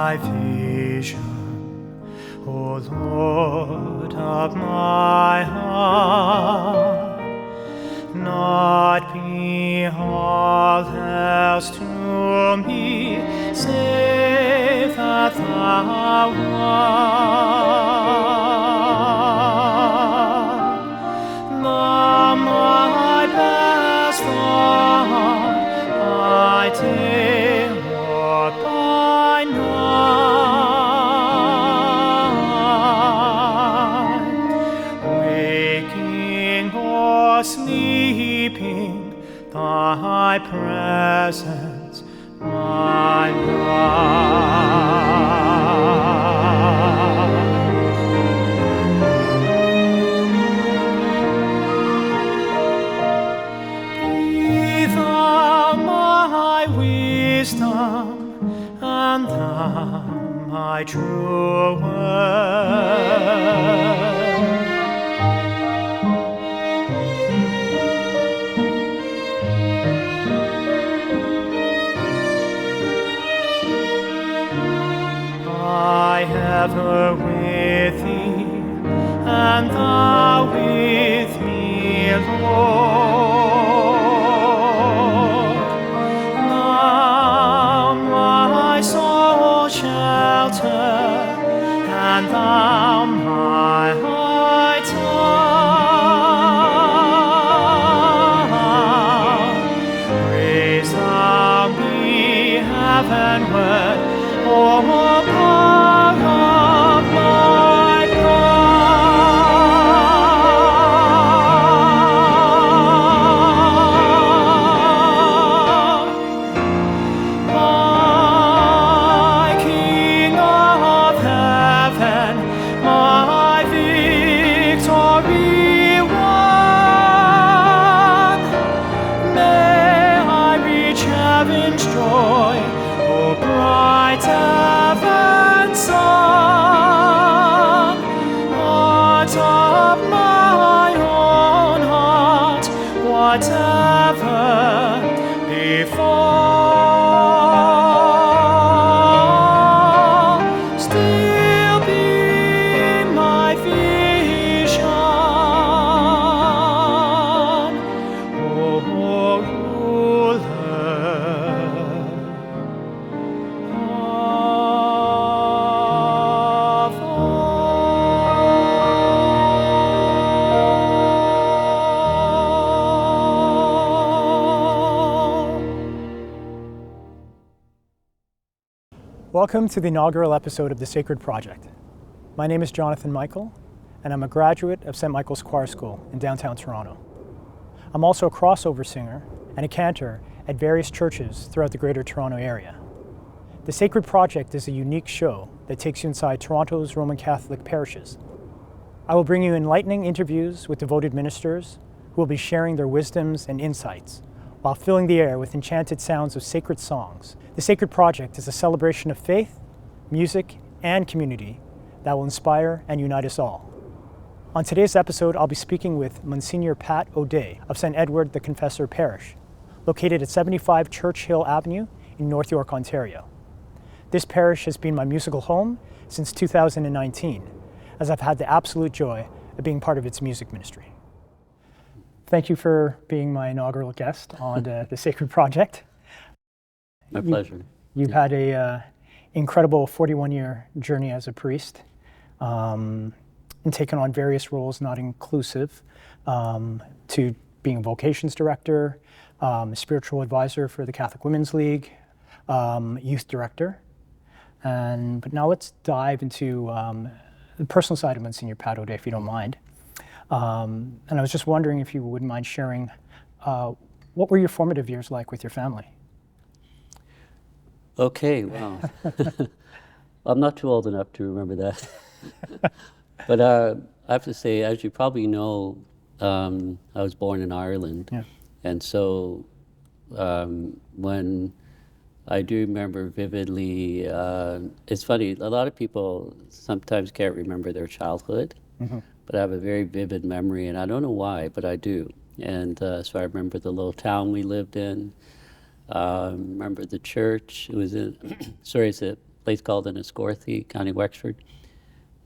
my vision, O Lord of my heart. Not be all else to me, save that thou art. Thou my best thought, by day or by night, waking or sleeping, thy presence my life. Be thou my wisdom, and thou my true word. I ever with thee, and thou with me, Lord. Thou my soul shelter, and thou my high tower. Praise thou me heavenward, O God of my God. My King of heaven, my victory won, may I reach heaven's joy, O bright heaven's sun. Heart of my own heart, whatever befall, still be my vision, O ruler of all. Welcome to the inaugural episode of The Sacred Project. My name is Jonathan Michael, and I'm a graduate of St. Michael's Choir School in downtown Toronto. I'm also a crossover singer and a cantor at various churches throughout the Greater Toronto Area. The Sacred Project is a unique show that takes you inside Toronto's Roman Catholic parishes. I will bring you enlightening interviews with devoted ministers who will be sharing their wisdoms and insights while filling the air with enchanted sounds of sacred songs. The Sacred Project is a celebration of faith, music, and community that will inspire and unite us all. On today's episode, I'll be speaking with Monsignor Pat O'Day of St. Edward the Confessor Parish, located at 75 Churchill Avenue in North York, Ontario. This parish has been my musical home since 2019, as I've had the absolute joy of being part of its music ministry. Thank you for being my inaugural guest on the Sacred Project. My pleasure. You've had a incredible 41-year journey as a priest, and taken on various roles, not inclusive, to being a vocations director, spiritual advisor for the Catholic Women's League, youth director. But now let's dive into the personal side of Monsignor Pat O'Day, if you don't mind. And I was just wondering if you wouldn't mind sharing, what were your formative years like with your family? Okay, wow. I'm not too old enough to remember that. But I have to say, as you probably know, I was born in Ireland. Yeah. And so when I do remember vividly, it's funny, a lot of people sometimes can't remember their childhood, but I have a very vivid memory, and I don't know why, but I do. And so I remember the little town we lived in, remember the church. It was in, sorry, it's a place called Enniscorthy, County Wexford.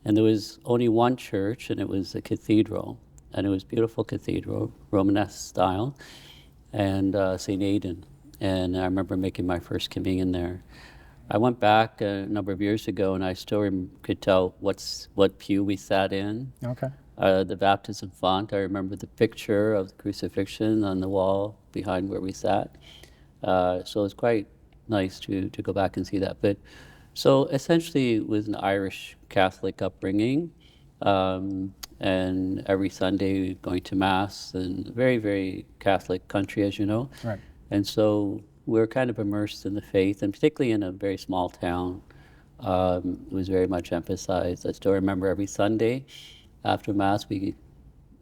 And there was only one church, and it was a cathedral. And it was a beautiful cathedral, Romanesque style, and St. Aidan. And I remember making my first communion there. I went back a number of years ago, and I still could tell what pew we sat in. Okay. The baptism font, I remember the picture of the crucifixion on the wall behind where we sat. So it's quite nice to go back and see that. But so essentially it was an Irish Catholic upbringing, and every Sunday going to Mass, and very, very Catholic country, as you know. Right. And so we're kind of immersed in the faith, and particularly in a very small town, it was very much emphasized. I still remember every Sunday after Mass, we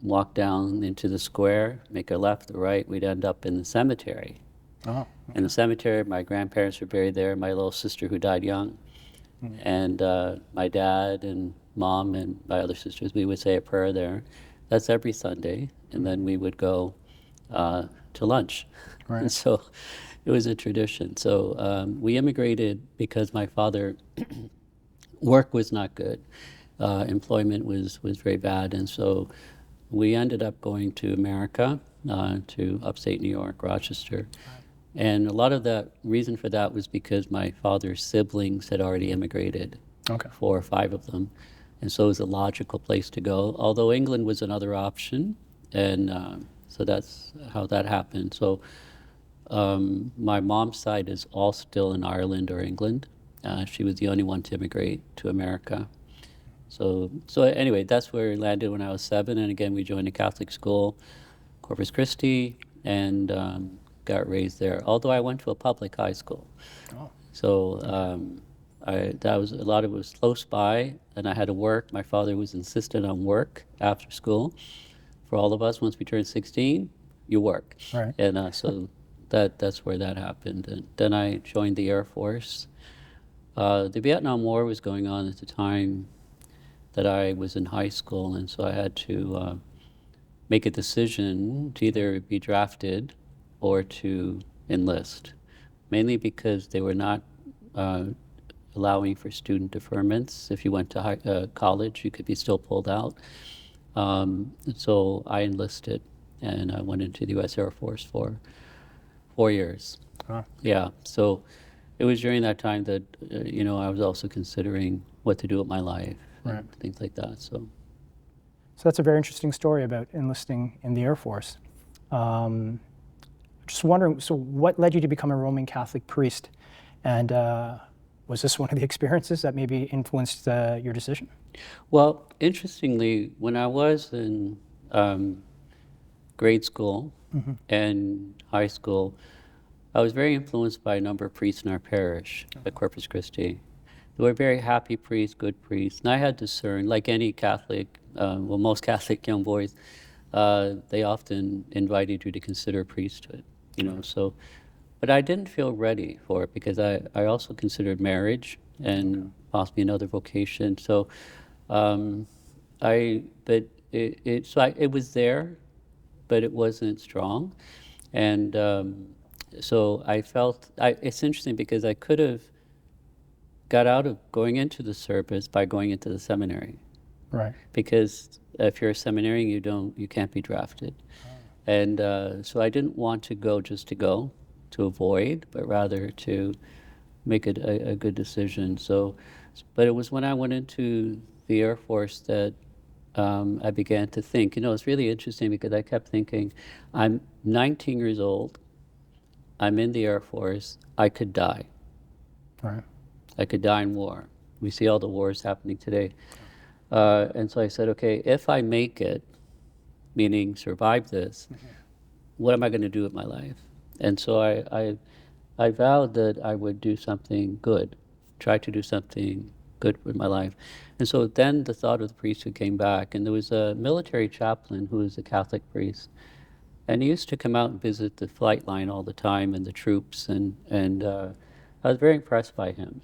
walk down into the square, make a left or right, we'd end up in the cemetery. Oh, okay. In the cemetery, my grandparents were buried there, my little sister who died young. And my dad and mom and my other sisters, we would say a prayer there. That's every Sunday. And then we would go to lunch. Right. And so it was a tradition. So we immigrated because my father, work was not good. Employment was very bad. And so we ended up going to America, to upstate New York, Rochester. And a lot of the reason for that was because my father's siblings had already immigrated, Okay. 4 or 5 of them. And so it was a logical place to go, although England was another option. And so that's how that happened. So my mom's side is all still in Ireland or England. She was the only one to immigrate to America. So anyway, that's where we landed when I was 7. And again, we joined a Catholic school, Corpus Christi, and got raised there. Although I went to a public high school. Oh. So that was, a lot of it was close by, and I had to work. My father was insistent on work after school. For all of us, once we turned 16, you work. Right. And so that's where that happened. And then I joined the Air Force. The Vietnam War was going on at the time that I was in high school, and so I had to make a decision to either be drafted or to enlist, mainly because they were not allowing for student deferments. If you went to college, you could be still pulled out. So I enlisted, and I went into the U.S. Air Force for 4 years. Huh. Yeah, so it was during that time that, I was also considering what to do with my life, Right. and things like that, so. So that's a very interesting story about enlisting in the Air Force. Just wondering, so what led you to become a Roman Catholic priest? And was this one of the experiences that maybe influenced your decision? Well, interestingly, when I was in grade school and high school, I was very influenced by a number of priests in our parish at Corpus Christi. They were very happy priests, good priests, and I had discerned, like any Catholic, most Catholic young boys, they often invited you to consider priesthood, so. But I didn't feel ready for it because I also considered marriage and possibly another vocation. So, it was there, but it wasn't strong, and so I felt it's interesting because I could have got out of going into the service by going into the seminary, Right. because if you're a seminarian, you can't be drafted, and so I didn't want to go just to go. To avoid, but rather to make it a good decision. So, but it was when I went into the Air Force that I began to think, it's really interesting because I kept thinking, I'm 19 years old, I'm in the Air Force, I could die. Right. I could die in war. We see all the wars happening today. And so I said, okay, if I make it, meaning survive this, what am I going to do with my life? And so I vowed that I would do something good, try to do something good with my life. And so then the thought of the priesthood came back, and there was a military chaplain who was a Catholic priest, and he used to come out and visit the flight line all the time and the troops, and I was very impressed by him.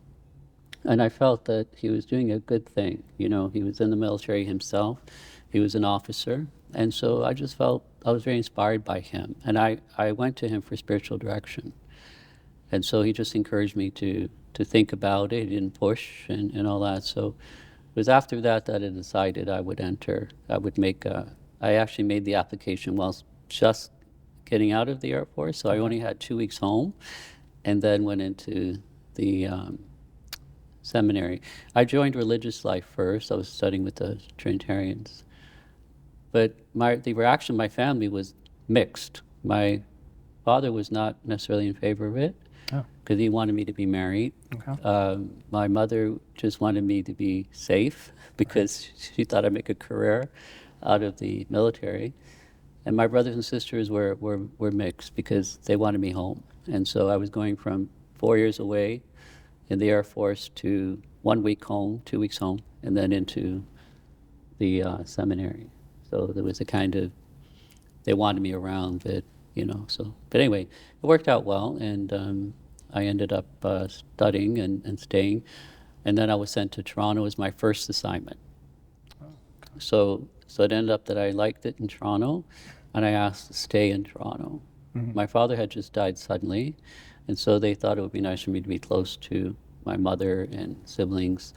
And I felt that he was doing a good thing. He was in the military himself, he was an officer, and so I just felt I was very inspired by him. And I went to him for spiritual direction. And so he just encouraged me to to think about it and push and all that. So it was after that that I decided I would enter. I actually made the application whilst just getting out of the Air Force, so I only had 2 weeks home, and then went into the seminary. I joined religious life first. I was studying with the Trinitarians. But the reaction of my family was mixed. My father was not necessarily in favor of it because he wanted me to be married. Okay. My mother just wanted me to be safe because she thought I'd make a career out of the military. And my brothers and sisters were mixed because they wanted me home. And so I was going from 4 years away in the Air Force to 1 week home, 2 weeks home, and then into the seminary. So there was a kind of, they wanted me around, but, so. But anyway, it worked out well, and I ended up studying and staying. And then I was sent to Toronto as my first assignment. So it ended up that I liked it in Toronto, and I asked to stay in Toronto. My father had just died suddenly, and so they thought it would be nice for me to be close to my mother and siblings.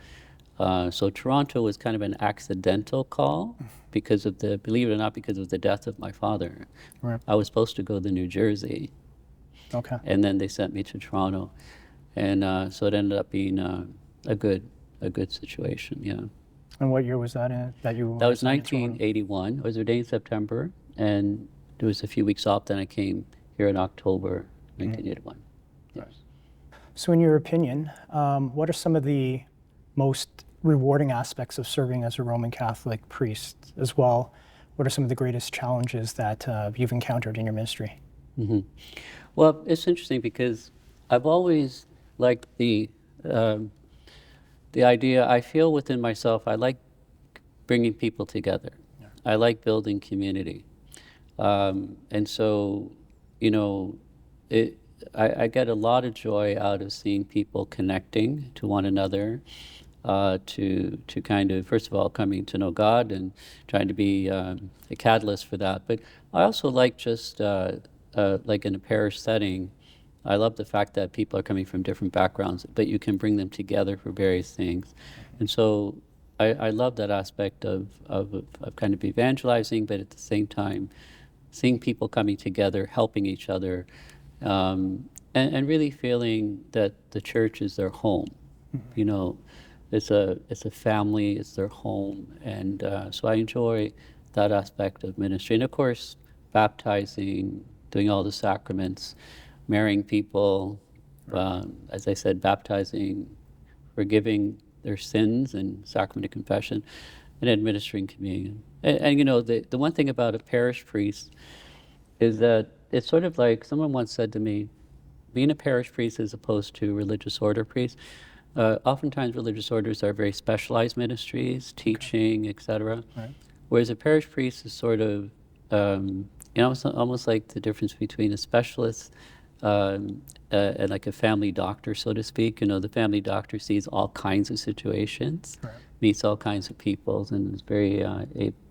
So Toronto was kind of an accidental call because of believe it or not, because of the death of my father. Right. I was supposed to go to New Jersey. Okay. And then they sent me to Toronto. And so it ended up being a good situation, yeah. And what year was that in? That was assigned to Toronto? 1981. I was ordained in September, and there was a few weeks off. Then I came here in October 1981. Yes. So in your opinion, what are some of the most rewarding aspects of serving as a Roman Catholic priest as well? What are some of the greatest challenges that you've encountered in your ministry? Well, it's interesting because I've always liked the idea, I feel within myself, I like bringing people together. Yeah. I like building community. And so, I get a lot of joy out of seeing people connecting to one another, to kind of, first of all, coming to know God and trying to be a catalyst for that. But I also like just, like in a parish setting, I love the fact that people are coming from different backgrounds, but you can bring them together for various things. And so I love that aspect of kind of evangelizing, but at the same time, seeing people coming together, helping each other, and really feeling that the church is their home. It's a family, it's their home. And so I enjoy that aspect of ministry. And of course, baptizing, doing all the sacraments, marrying people, as I said, baptizing, forgiving their sins and sacrament of confession, and administering communion. And the one thing about a parish priest is that it's sort of like, someone once said to me, being a parish priest as opposed to religious order priest, oftentimes religious orders are very specialized ministries, teaching, etc. Right. Whereas a parish priest is sort of, almost like the difference between a specialist and like a family doctor, so to speak. The family doctor sees all kinds of situations, right, meets all kinds of people, and is very,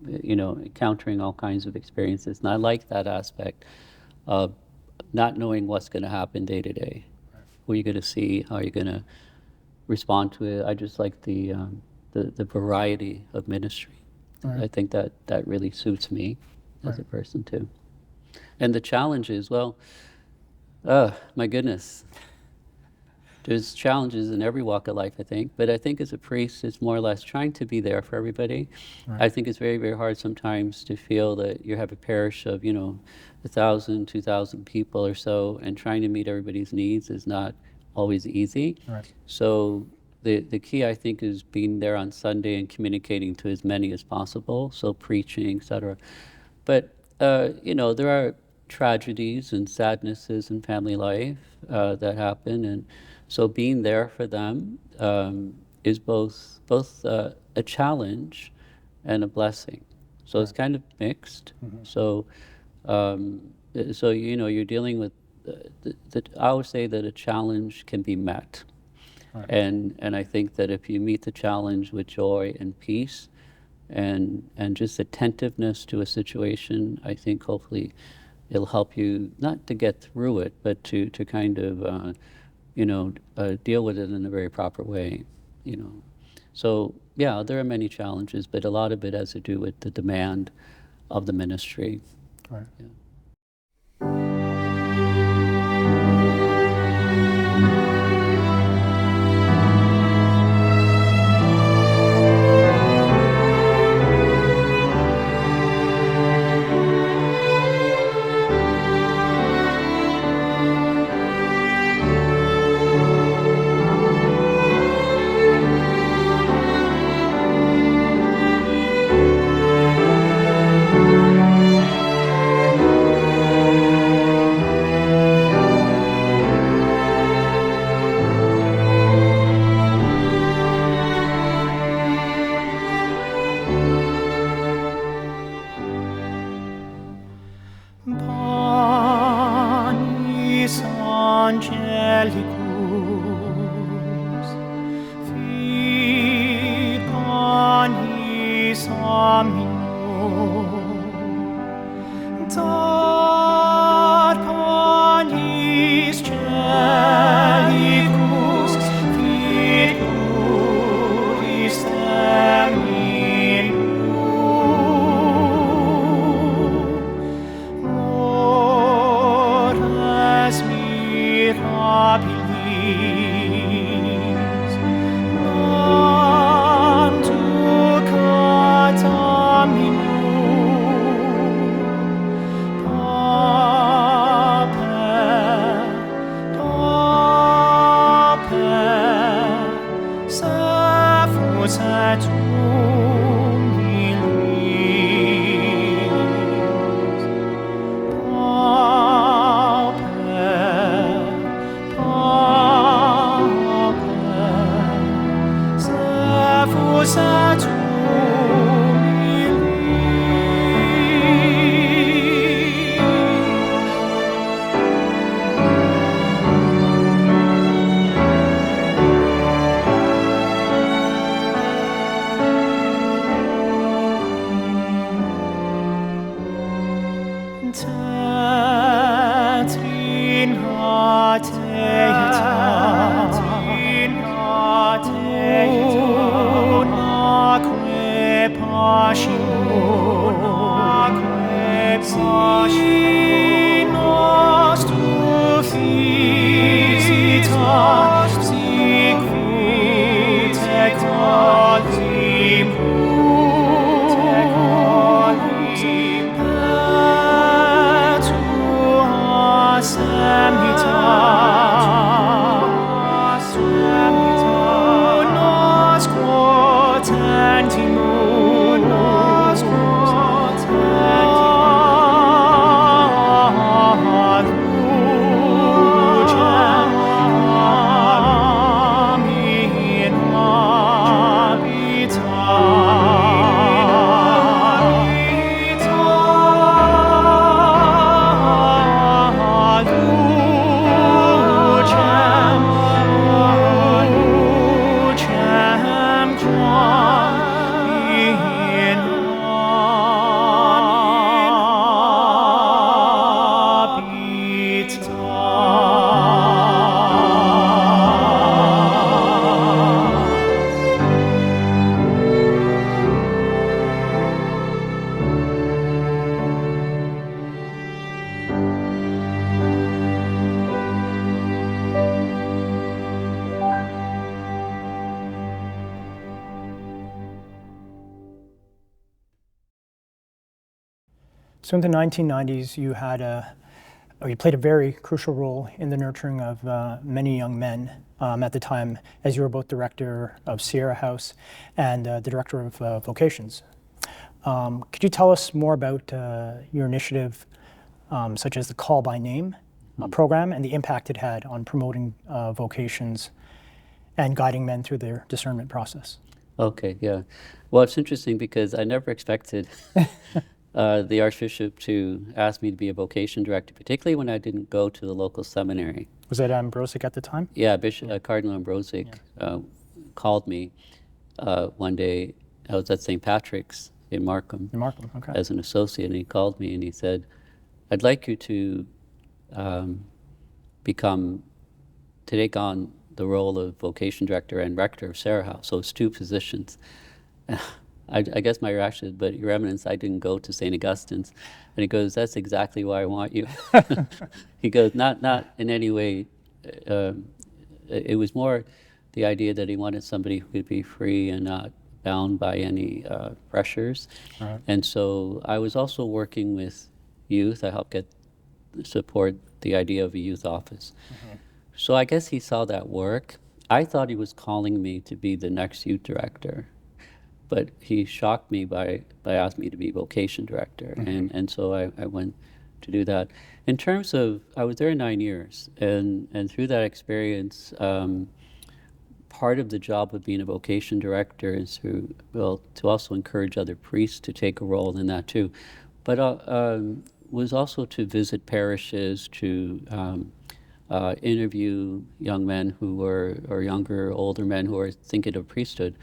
encountering all kinds of experiences. And I like that aspect of not knowing what's going to happen day to day. Right. Who you're going to see, how you're going to respond to it. I just like the variety of ministry. Right. I think that really suits me as a person too. And the challenges, well, my goodness. There's challenges in every walk of life, I think. But I think as a priest, it's more or less trying to be there for everybody. Right. I think it's very, very hard sometimes to feel that you have a parish of, 1,000, 2,000 people or so, and trying to meet everybody's needs is not always easy. Right. So the key, I think, is being there on Sunday and communicating to as many as possible, so preaching, etc. But, there are tragedies and sadnesses in family life that happen, and so being there for them is both a challenge and a blessing. So it's kind of mixed. Mm-hmm. So you're dealing with I would say that a challenge can be met, right, and I think that if you meet the challenge with joy and peace and just attentiveness to a situation, I think hopefully it'll help you not to get through it, but to kind of deal with it in a very proper way, So, yeah, there are many challenges, but a lot of it has to do with the demand of the ministry. Right. Yeah. Panis angelicus, fit panis amino, dat panis celicus, fit puris Mores mirabilis, non tucat aminum, pape, sephus et humilis. Sephus et humilis. Tetrin unaque passion, sinos tu visitas, sic vite qualimus, petua semitas, tu nos quotentimus, So in the 1990s, you played a very crucial role in the nurturing of many young men at the time, as you were both director of Sierra House and the director of vocations. Could you tell us more about your initiative, such as the Call by Name program and the impact it had on promoting vocations and guiding men through their discernment process? Okay, yeah. Well, it's interesting because I never expected the Archbishop to ask me to be a vocation director, particularly when I didn't go to the local seminary. Was that Ambrosic at the time? Yeah, Cardinal Ambrosic called me one day. I was at St. Patrick's in Markham, Okay. as an associate, and he called me and he said, I'd like you to become to take on the role of vocation director and rector of Sarah House. So it's two positions. I guess my reaction is, but Your Eminence, I didn't go to St. Augustine's. And he goes, that's exactly why I want you. He goes, not in any way. It was more the idea that he wanted somebody who could be free and not bound by any pressures. Right. And so I was also working with youth. I helped support the idea of a youth office. So I guess he saw that work. I thought he was calling me to be the next youth director, but he shocked me by asking me to be vocation director. And so I went to do that. In terms of, I was there 9 years, and through that experience, part of the job of being a vocation director is to also encourage other priests to take a role in that too. But was also to visit parishes, to interview young men who were, or younger, older men who are thinking of priesthood.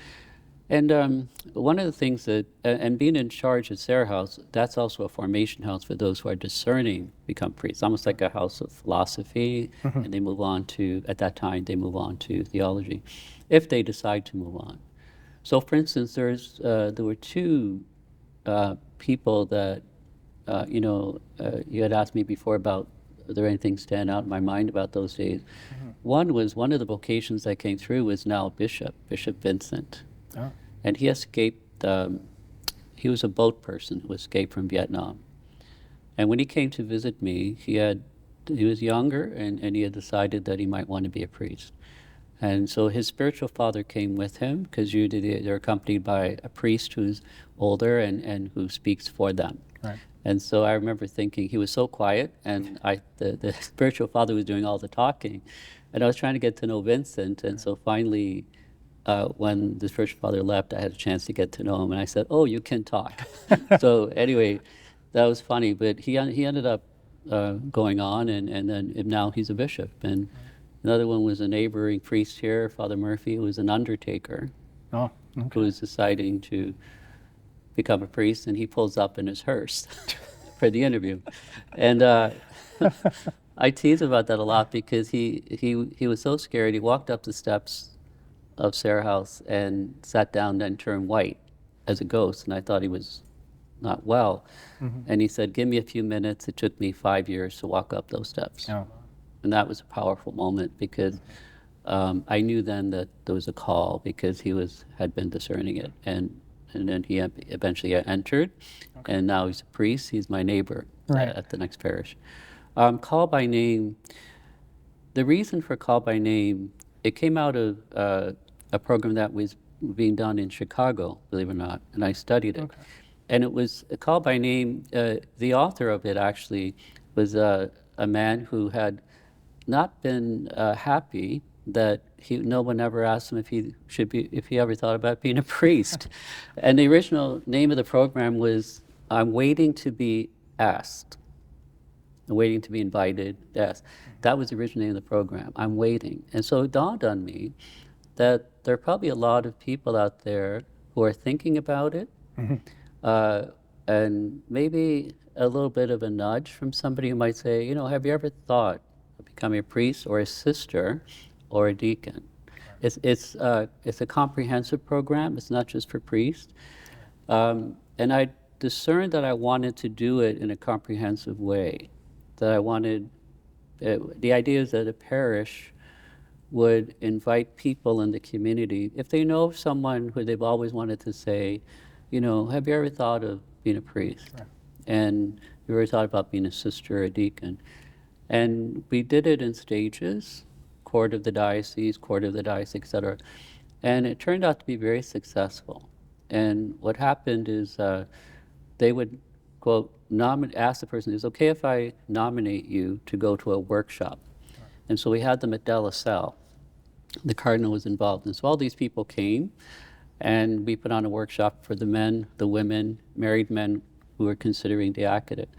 And one of the things that, and being in charge at Sarah House, that's also a formation house for those who are discerning become priests, almost like a house of philosophy, and they move on to, at that time, they move on to theology, if they decide to move on. So for instance, there were two people that, you had asked me before about, are there anything stand out in my mind about those days? One was, one of the vocations that came through was now Bishop Vincent. Oh. And he escaped, he was a boat person who escaped from Vietnam. And when he came to visit me, he was younger, and he had decided that he might want to be a priest. And so his spiritual father came with him, because they're accompanied by a priest who's older and who speaks for them. Right. And so I remember thinking, he was so quiet, and the spiritual father was doing all the talking. And I was trying to get to know Vincent, and so finally, when the spiritual father left, I had a chance to get to know him, and I said, oh, you can talk. So anyway, that was funny, but he ended up going on, and then now he's a bishop. And another one was a neighboring priest here, Father Murphy, who was an undertaker, Oh, okay. who was deciding to become a priest, and he pulls up in his hearse for the interview. And I tease about that a lot, because he was so scared. He walked up the steps of Sarah House and sat down, then turned white as a ghost, and I thought he was not well. And he said, give me a few minutes. It took me 5 years to walk up those steps. Oh. And that was a powerful moment, because I knew then that there was a call, because he had been discerning it. And then he eventually entered, and now he's a priest. He's my neighbor at the next parish. Call by name, the reason for call by name, it came out of a program that was being done in Chicago, believe it or not, and I studied it. And it was a call by name. The author of it actually was a man who had not been happy that no one ever asked him if he ever thought about being a priest. And the original name of the program was I'm Waiting to Be Asked. I'm waiting to be invited, yes. That was the original name of the program, I'm waiting. And so it dawned on me that there are probably a lot of people out there who are thinking about it, and maybe a little bit of a nudge from somebody who might say, have you ever thought of becoming a priest or a sister or a deacon? It's a comprehensive program. It's not just for priests. And I discerned that I wanted to do it in a comprehensive way. That I wanted, the idea is that a parish would invite people in the community, if they know someone who they've always wanted to say, have you ever thought of being a priest? Right. And you ever thought about being a sister or a deacon? And we did it in stages, court of the diocese, etc. And it turned out to be very successful. And what happened is they would, quote, ask the person, is it okay if I nominate you to go to a workshop? Right. And so we had them at De La Salle. The cardinal was involved. And so all these people came, and we put on a workshop for the men, the women, married men who were considering diaconate.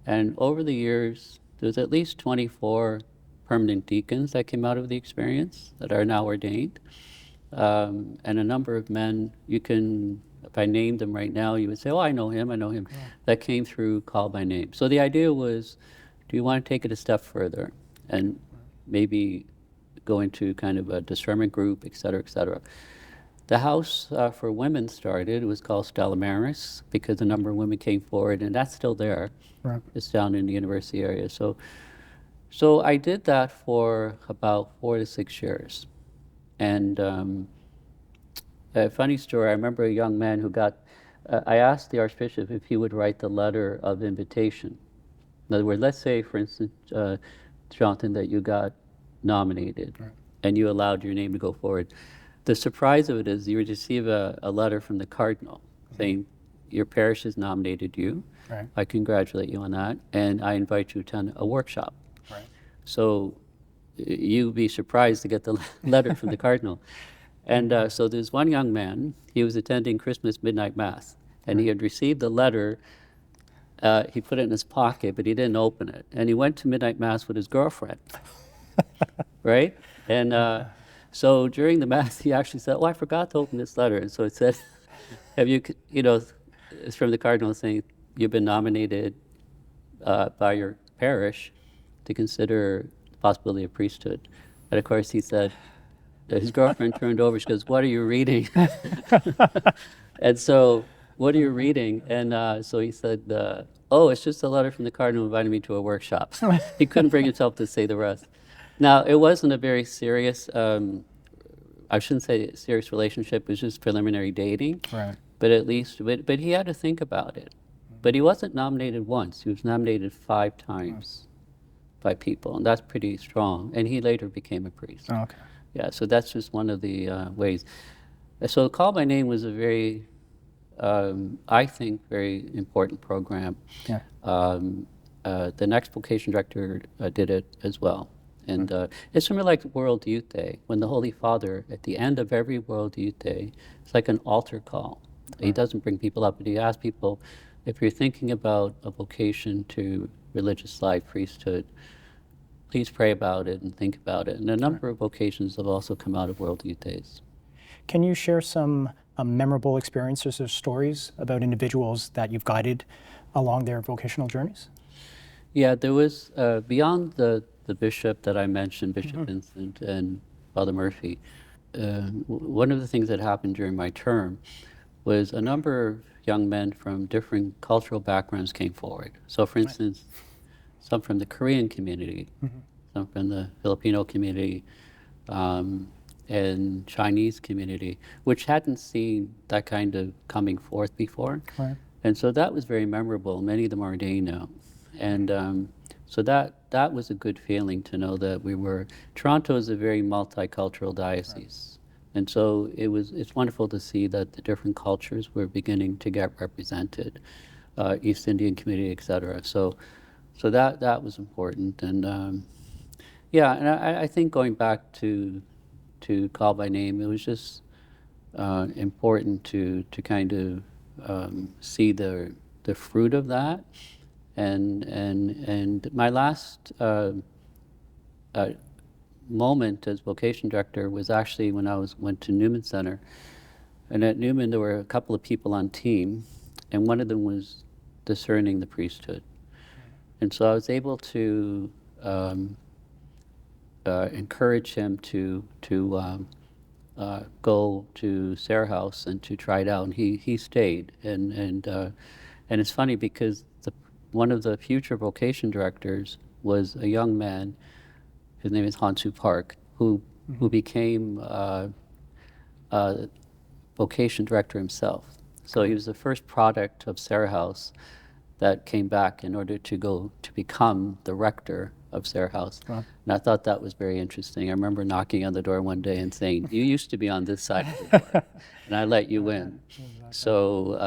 And over the years, there's at least 24 permanent deacons that came out of the experience that are now ordained. And a number of men, if I named them right now, you would say, oh, I know him, yeah. That came through call by name. So the idea was, do you want to take it a step further and maybe go into kind of a discernment group, et cetera, et cetera. The house for women started. It was called Stella Maris because a number of women came forward, and that's still there. Right. It's down in the university area. So I did that for about 4 to 6 years. And a funny story, I remember a young man who got, I asked the Archbishop if he would write the letter of invitation. In other words, let's say, for instance, Jonathan, that you got nominated, right, and you allowed your name to go forward. The surprise of it is you would receive a letter from the Cardinal saying, your parish has nominated you. Right. I congratulate you on that, and I invite you to attend a workshop. Right. So you'd be surprised to get the letter from the Cardinal. And so there's one young man, he was attending Christmas midnight mass, and he had received the letter. He put it in his pocket, but he didn't open it. And he went to midnight mass with his girlfriend, right? And so during the mass, he actually said, oh, I forgot to open this letter. And so it said, have you, it's from the Cardinal saying, you've been nominated by your parish to consider the possibility of priesthood. And of course he said, his girlfriend turned over, she goes, what are you reading? And so, what are you reading? And so he said, oh, it's just a letter from the Cardinal inviting me to a workshop. He couldn't bring himself to say the rest. Now, it wasn't a very serious, I shouldn't say serious relationship, it was just preliminary dating. Right. But at least, but he had to think about it. But he wasn't nominated once, he was nominated 5 times by people, and that's pretty strong. And he later became a priest. Oh, okay. Yeah, so that's just one of the ways. So Call by Name was a very, I think, very important program. Yeah. The next vocation director did it as well. And it's sort of like World Youth Day, when the Holy Father, at the end of every World Youth Day, it's like an altar call. Right. He doesn't bring people up, but he asks people, if you're thinking about a vocation to religious life, priesthood, please pray about it and think about it. And a number of vocations have also come out of World Youth Days. Can you share some memorable experiences or stories about individuals that you've guided along their vocational journeys? Yeah, there was, beyond the bishop that I mentioned, Bishop Vincent and Father Murphy, one of the things that happened during my term was a number of young men from different cultural backgrounds came forward. So for instance, some from the Korean community, some from the Filipino community, and Chinese community, which hadn't seen that kind of coming forth before. Right. And so that was very memorable. Many of them are ordained now. And so that was a good feeling to know that Toronto is a very multicultural diocese. Right. And so it's wonderful to see that the different cultures were beginning to get represented, East Indian community, et cetera. So that was important. And yeah, and I think going back to Call by Name, it was just important to kind of see the fruit of that. And my last moment as vocation director was actually when I went to Newman Center. And at Newman, there were a couple of people on team, and one of them was discerning the priesthood. And so I was able to encourage him to go to Sarah House and to try it out, and he stayed. And it's funny because one of the future vocation directors was a young man, his name is Hansu Park, who became vocation director himself. So he was the first product of Sarah House that came back in order to become the rector of Sarah House. Wow. And I thought that was very interesting. I remember knocking on the door one day and saying, you used to be on this side of the door, and I let you in. So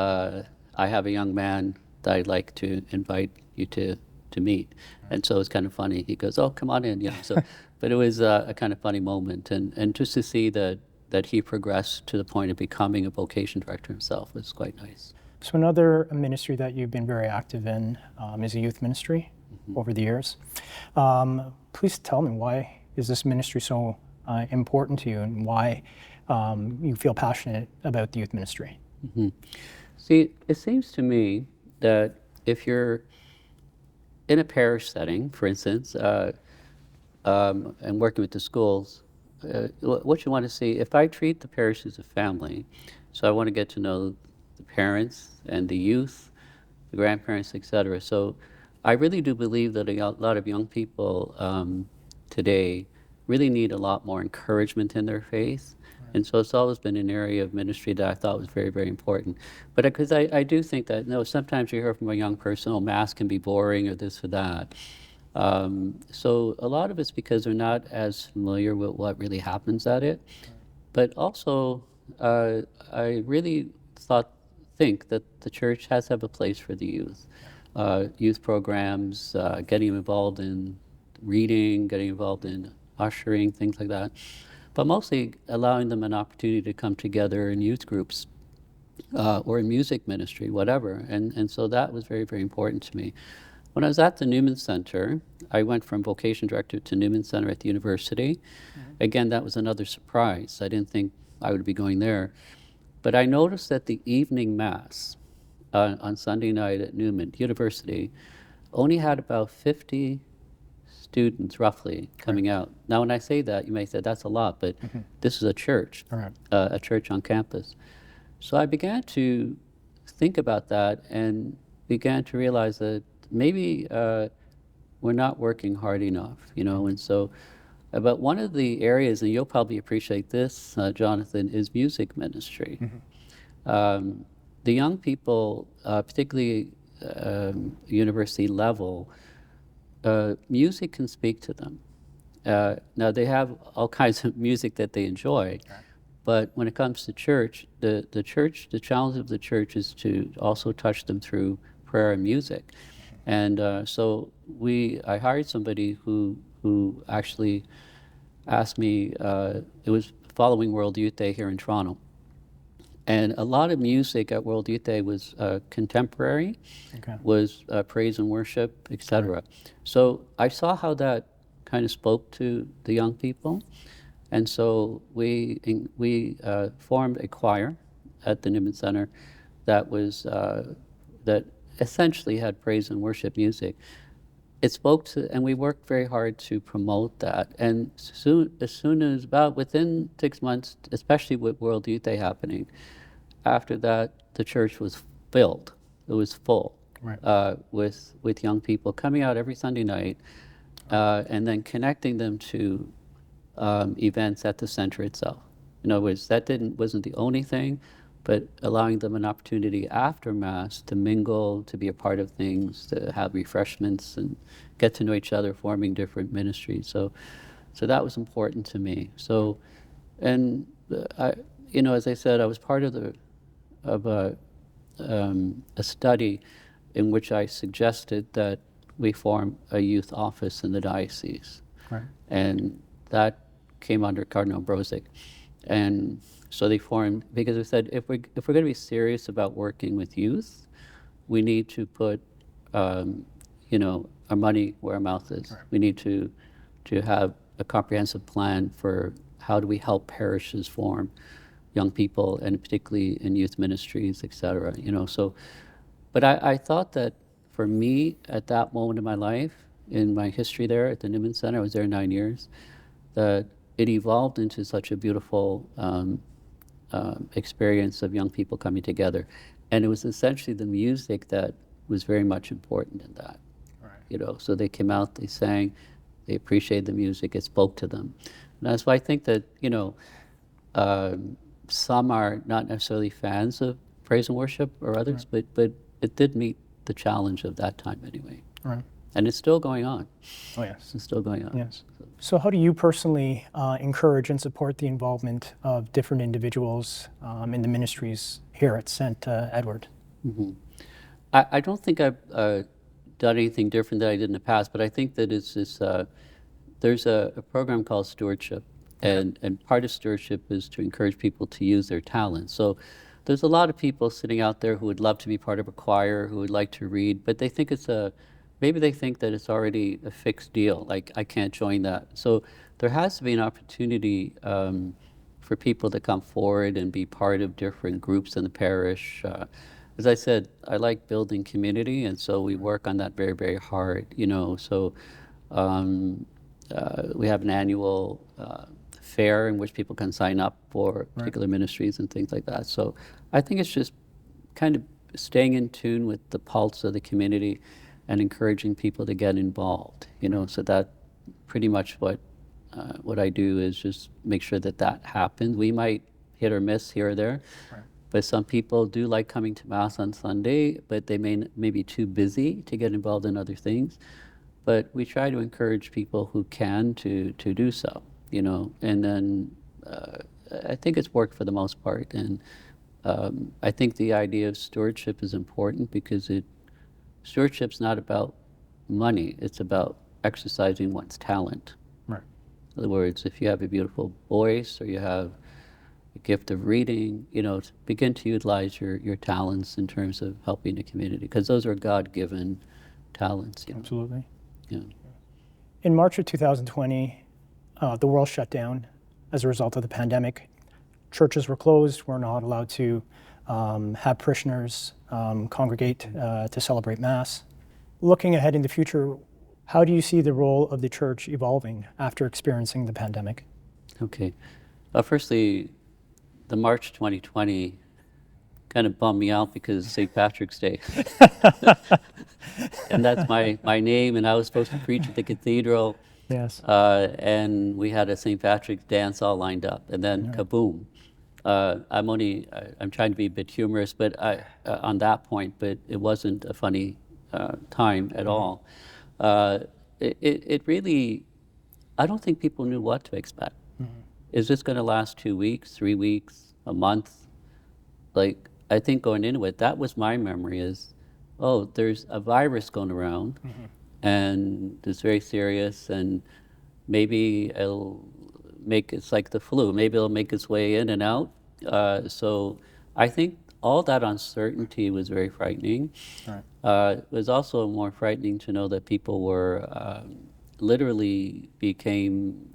I have a young man that I'd like to invite you to meet. And so it's kind of funny. He goes, oh, come on in. Yeah. So, but it was a kind of funny moment. And just to see that he progressed to the point of becoming a vocation director himself was quite nice. So another ministry that you've been very active in is a youth ministry over the years. Please tell me, why is this ministry so important to you, and why you feel passionate about the youth ministry? See, it seems to me that if you're in a parish setting, for instance, and working with the schools, what you want to see, if I treat the parish as a family, so I want to get to know the parents and the youth, the grandparents, etc. So I really do believe that a lot of young people today really need a lot more encouragement in their faith. And so it's always been an area of ministry that I thought was very, very important. But because I do think that, sometimes you hear from a young person, oh, Mass can be boring or this or that. So a lot of it's because they're not as familiar with what really happens at it. But also, I really think that the church has to have a place for the youth. Youth programs, getting involved in reading, getting involved in ushering, things like that. But mostly allowing them an opportunity to come together in youth groups or in music ministry, whatever. And so that was very, very important to me. When I was at the Newman Center, I went from vocation director to Newman Center at the university. Mm-hmm. Again, that was another surprise. I didn't think I would be going there. But I noticed that the evening Mass on Sunday night at Newman University only had about 50 students roughly coming out. Now, when I say that, you may say that's a lot, but this is a church, a church on campus. So I began to think about that and began to realize that maybe we're not working hard enough, and so, but one of the areas, and you'll probably appreciate this, Jonathan, is music ministry. The young people, particularly university level, music can speak to them. Now, they have all kinds of music that they enjoy, but when it comes to church, the challenge of the church is to also touch them through prayer and music. And so I hired somebody who actually asked me, it was following World Youth Day here in Toronto. And a lot of music at World Youth Day was contemporary, was praise and worship, etc. Right. So I saw how that kind of spoke to the young people. And so we formed a choir at the Newman Center that was, that essentially had praise and worship music. It spoke to, and we worked very hard to promote that. And as soon as about within 6 months, especially with World Youth Day happening, after that, the church was filled. It was full with young people coming out every Sunday night, and then connecting them to events at the center itself. In other words, that wasn't the only thing, but allowing them an opportunity after Mass to mingle, to be a part of things, to have refreshments and get to know each other, forming different ministries. So that was important to me. So, and as I said, I was part of a study in which I suggested that we form a youth office in the diocese. Right. And that came under Cardinal Brozic. And so they formed, because we said, if we're going to be serious about working with youth, we need to put, our money where our mouth is. Right. We need to have a comprehensive plan for how do we help parishes form young people, and particularly in youth ministries, et cetera. So, but I thought that for me, at that moment in my life, in my history there at the Newman Center, I was there 9 years, that it evolved into such a beautiful experience of young people coming together. And it was essentially the music that was very much important in that. Right. So they came out, they sang, they appreciated the music, it spoke to them. And that's why I think that, some are not necessarily fans of praise and worship or others, right. but it did meet the challenge of that time anyway. Right. And it's still going on. Oh, yes. It's still going on. Yes. So how do you personally encourage and support the involvement of different individuals in the ministries here at St. Edward? Mm-hmm. I don't think I've done anything different than I did in the past, but I think that it's this, there's a program called Stewardship, and part of Stewardship is to encourage people to use their talents. So there's a lot of people sitting out there who would love to be part of a choir, who would like to read, but they think maybe they think that it's already a fixed deal, like I can't join that. So there has to be an opportunity for people to come forward and be part of different groups in the parish. As I said, I like building community, and so we work on that very, very hard, So we have an annual fair in which people can sign up for particular ministries and things like that. So I think it's just kind of staying in tune with the pulse of the community and encouraging people to get involved, so that pretty much what I do is just make sure that happens. We might hit or miss here or there, but some people do like coming to Mass on Sunday, but they may be too busy to get involved in other things. But we try to encourage people who can to do so, and then I think it's worked for the most part. And I think the idea of stewardship is important because stewardship's not about money, it's about exercising one's talent. Right. In other words, if you have a beautiful voice or you have a gift of reading, begin to utilize your talents in terms of helping the community, because those are God-given talents. Absolutely. Yeah. In March of 2020, the world shut down as a result of the pandemic. Churches were closed. We're not allowed to have parishioners congregate to celebrate Mass. Looking ahead in the future, how do you see the role of the church evolving after experiencing the pandemic? Okay. Firstly, the March 2020 kind of bummed me out because of St. Patrick's Day. And that's my name, and I was supposed to preach at the cathedral. Yes. And we had a St. Patrick's dance all lined up, and then kaboom. I'm trying to be a bit humorous, but on that point, but it wasn't a funny time at all. It really, I don't think people knew what to expect. Is this going to last 2 weeks, 3 weeks, a month? Like, I think going into it, that was my memory is, oh, there's a virus going around, and it's very serious, and maybe it's like the flu, maybe it'll make its way in and out. So I think all that uncertainty was very frightening. Right. It was also more frightening to know that people were literally became,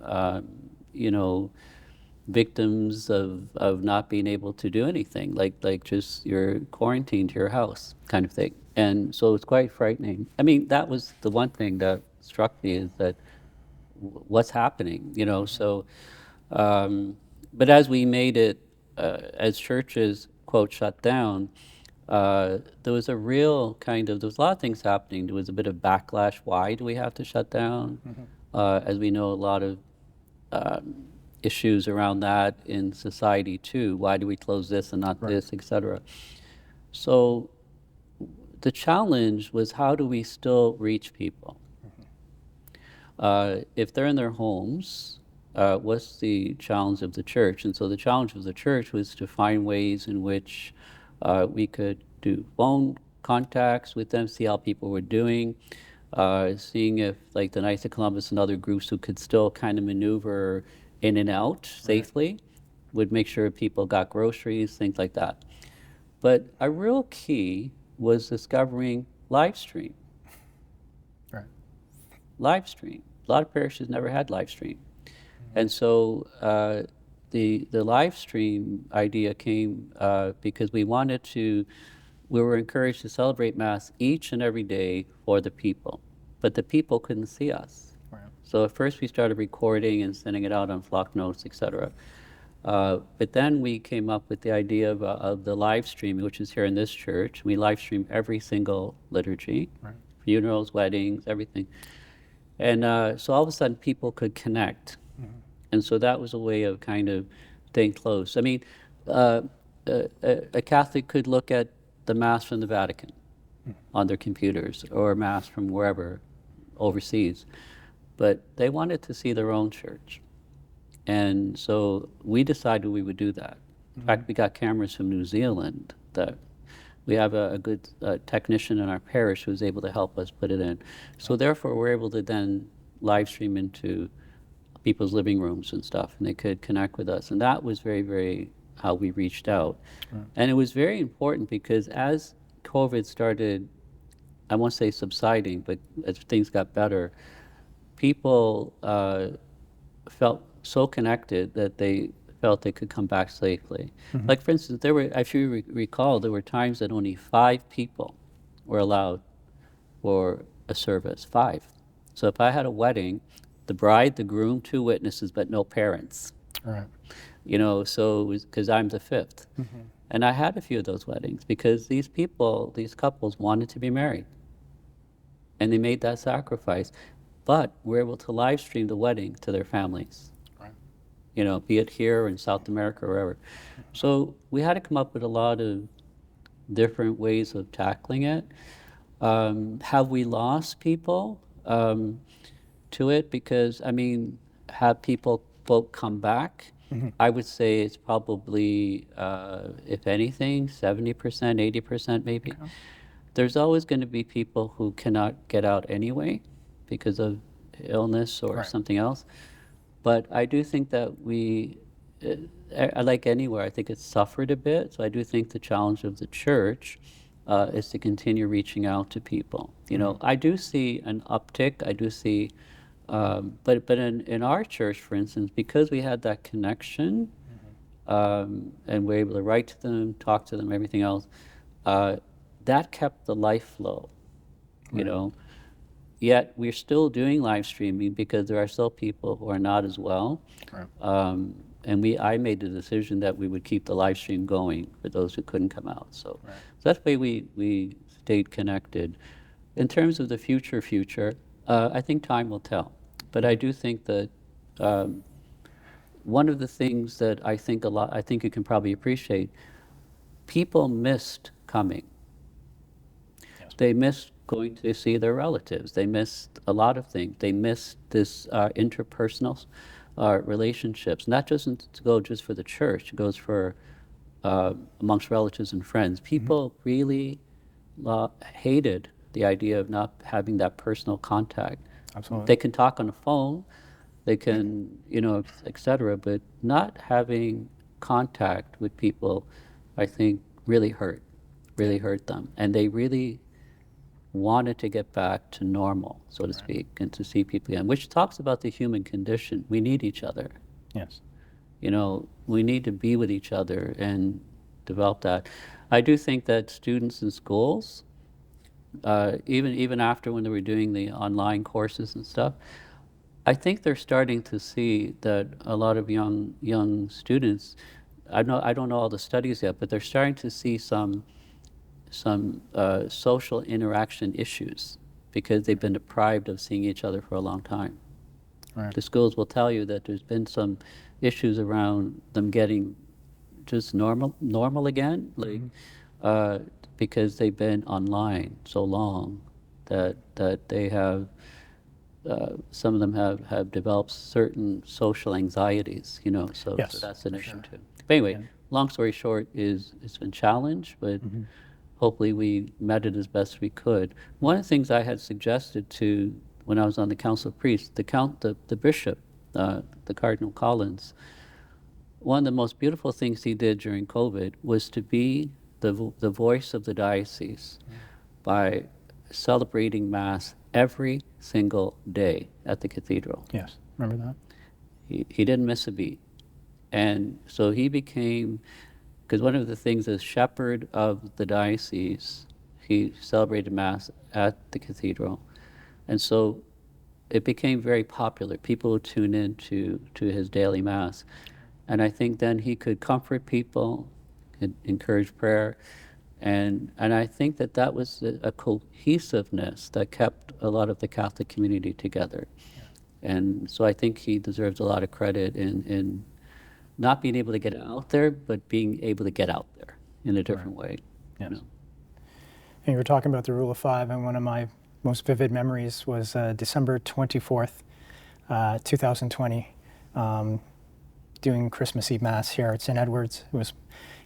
victims of not being able to do anything, like just you're quarantined to your house kind of thing. And so it's quite frightening. I mean, that was the one thing that struck me is that what's happening, so, but as we made it, as churches, quote, shut down, there was a real there was a lot of things happening. There was a bit of backlash. Why do we have to shut down? As we know, a lot of issues around that in society too. Why do we close this and not this, etc.? So the challenge was, how do we still reach people? If they're in their homes, what's the challenge of the church? And so the challenge of the church was to find ways in which we could do phone contacts with them, see how people were doing, seeing if, like the Knights of Columbus and other groups who could still kind of maneuver in and out safely, would make sure people got groceries, things like that. But a real key was discovering live stream. Right. Live stream. A lot of parishes never had live stream. And so the live stream idea came because we were encouraged to celebrate Mass each and every day for the people, but the people couldn't see us. Right. So at first we started recording and sending it out on flock notes, etc. But then we came up with the idea of the live stream, which is here in this church. We live stream every single liturgy, funerals, weddings, everything. And so all of a sudden people could connect. And so that was a way of kind of staying close. I mean, a Catholic could look at the Mass from the Vatican on their computers, or Mass from wherever overseas, but they wanted to see their own church. And so we decided we would do that. In fact, we got cameras from New Zealand. That we have a good technician in our parish who was able to help us put it in. So therefore, we're able to then live stream into people's living rooms and stuff, and they could connect with us. And that was very, very how we reached out. And it was very important because as COVID started, I won't say subsiding, but as things got better, people felt so connected that they felt they could come back safely. Like, for instance, if you recall, there were times that only 5 people were allowed for a service, 5. So if I had a wedding, the bride, the groom, 2 witnesses, but no parents. Right. You know, so because I'm the fifth. And I had a few of those weddings because these people, these couples wanted to be married. And they made that sacrifice. But we're able to live stream the wedding to their families. Right. You know, be it here or in South America or wherever. So we had to come up with a lot of different ways of tackling it. Have we lost people to it? Because, I mean, have people folk come back? I would say it's probably, if anything, 70%, 80% maybe. Okay. There's always going to be people who cannot get out anyway because of illness or Right. something else. But I do think that like anywhere, I think it's suffered a bit. So I do think the challenge of the church is to continue reaching out to people. You know, I do see an uptick. I do see, but in our church, for instance, because we had that connection, and we're able to write to them, talk to them, everything else, that kept the life flow, you know. Yet we're still doing live streaming because there are still people who are not as well. Right. And I made the decision that we would keep the live stream going for those who couldn't come out. So that's the way we stayed connected. In terms of the future, I think time will tell. But I do think that one of the things that I think you can probably appreciate, people missed coming. Yes. They missed going to see their relatives. They missed a lot of things. They missed this interpersonal relationships. And that doesn't go just for the church. It goes for amongst relatives and friends. People really hated the idea of not having that personal contact. Absolutely. They can talk on the phone, they can, you know, et cetera, but not having contact with people, I think, really hurt them. And they really wanted to get back to normal, so to speak, and to see people again, which talks about the human condition. We need each other. Yes. You know, we need to be with each other and develop that. I do think that students in schools, even after when they were doing the online courses and stuff, I think they're starting to see that a lot of young students, I don't know all the studies yet, but they're starting to see some social interaction issues because they've been deprived of seeing each other for a long time. Right. The schools will tell you that there's been some issues around them getting just normal again, like because they've been online so long that they have some of them have developed certain social anxieties, you know. So, Yes, so that's an issue sure. too. But anyway, Yeah. long story short is it's been challenged, but hopefully we met it as best we could. One of the things I had suggested to when I was on the Council of Priests, the bishop, the Cardinal Collins, one of the most beautiful things he did during COVID was to be the voice of the diocese by celebrating Mass every single day at the cathedral. Yes. Remember that? He didn't miss a beat. And so he became, because one of the things as shepherd of the diocese, he celebrated Mass at the cathedral. And so it became very popular. People would tune in to his daily Mass. And I think then he could comfort people, could encourage prayer. And I think that was a cohesiveness that kept a lot of the Catholic community together. Yeah. And so I think he deserves a lot of credit in not being able to get out there, but being able to get out there in a different way. Yes. You know? And you were talking about the Rule of Five, and one of my most vivid memories was December 24th, 2020, doing Christmas Eve Mass here at St. Edward's. It was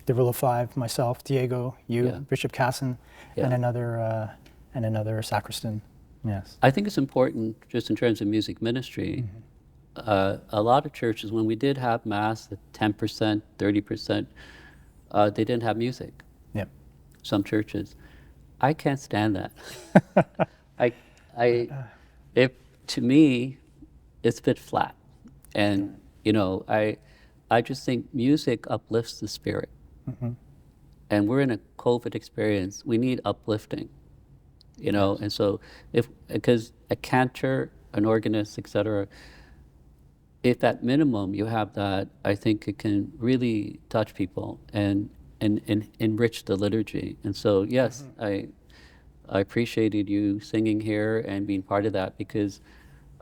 the Rule of Five, myself, Diego, you, Yeah. Bishop Casson, Yeah. and another sacristan. Yes. I think it's important, just in terms of music ministry, a lot of churches, when we did have Mass, 10%, 30%, they didn't have music. Yep. Some churches. I can't stand that. To me, it's a bit flat. And, you know, I just think music uplifts the spirit. And we're in a COVID experience. We need uplifting, you know. And so because a cantor, an organist, etc., if at minimum you have that, I think it can really touch people and enrich the liturgy. And so, yes, I appreciated you singing here and being part of that, because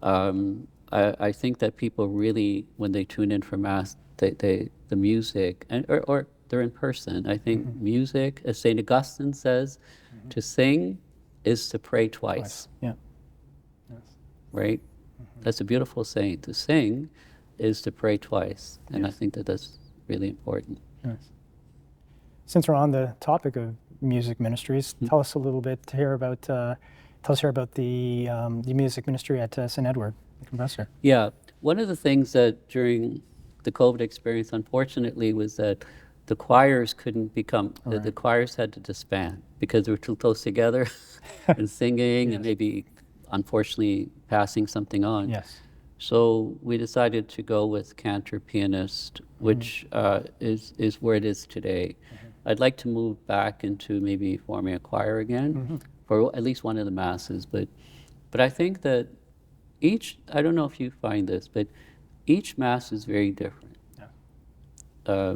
I think that people really, when they tune in for Mass, the music, or they're in person, I think music, as St. Augustine says, to sing is to pray twice. Yeah. Yes. Right? That's a beautiful saying. To sing is to pray twice. And I think that that's really important. Yes. Since we're on the topic of music ministries, tell us a little bit here about the music ministry at St. Edward, the Confessor. Yeah. One of the things that during the COVID experience, unfortunately, was that the choirs couldn't become, the choirs had to disband because they were too close together and singing and maybe, unfortunately, passing something on. Yes. So we decided to go with cantor pianist, which is where it is today. I'd like to move back into maybe forming a choir again for at least one of the masses, but I think that I don't know if you find this, but each mass is very different. Yeah.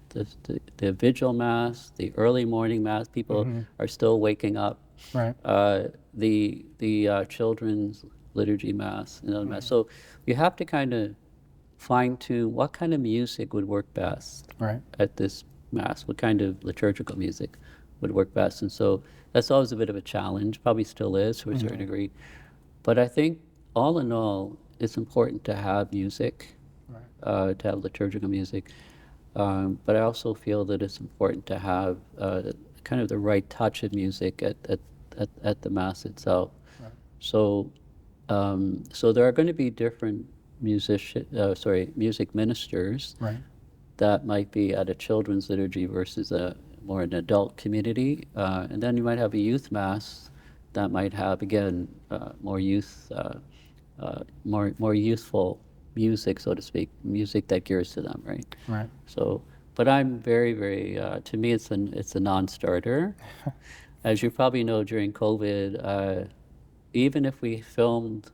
The vigil mass, the early morning mass, people are still waking up. Right. The children's liturgy mass, mass. So you have to kind of fine tune what kind of music would work best at this mass, what kind of liturgical music would work best. And so that's always a bit of a challenge, probably still is to a certain degree. But I think all in all, it's important to have music, to have liturgical music. But I also feel that it's important to have kind of the right touch of music at the Mass itself. Right. So there are going to be different music ministers that might be at a children's liturgy versus more an adult community. And then you might have a youth Mass that might have, again, more youthful music, so to speak, music that gears to them, right? Right. So, but I'm very, very, to me, it's a non-starter. As you probably know, during COVID, even if we filmed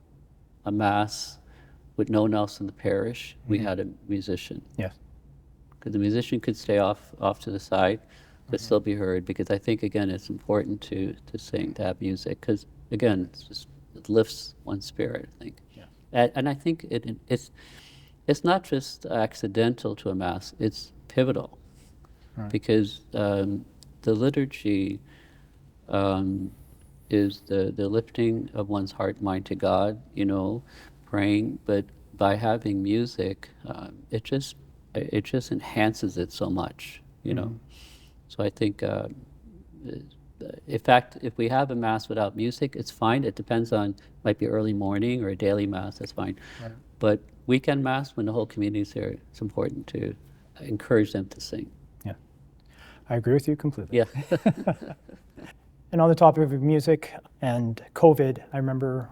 a Mass with no one else in the parish, we had a musician. Yes. Because the musician could stay off to the side, but still be heard, because I think, again, it's important to sing, to have music, because, again, it lifts one's spirit, I think. Yeah. And I think it's not just accidental to a Mass, it's pivotal, because the liturgy is the lifting of one's heart, mind to God, praying, but by having music, it just enhances it so much, So I think, in fact, if we have a Mass without music, it's fine. It depends on, might be early morning or a daily Mass, that's fine. Right. But weekend Mass, when the whole community is there, it's important to encourage them to sing. Yeah, I agree with you completely. Yeah. And on the topic of music and COVID, I remember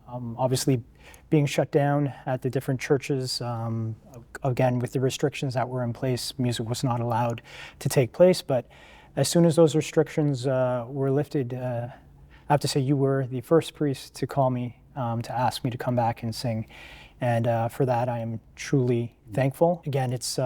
obviously being shut down at the different churches. Again, with the restrictions that were in place, music was not allowed to take place. But as soon as those restrictions were lifted, I have to say you were the first priest to call me to ask me to come back and sing. And for that, I am truly thankful. Again, it's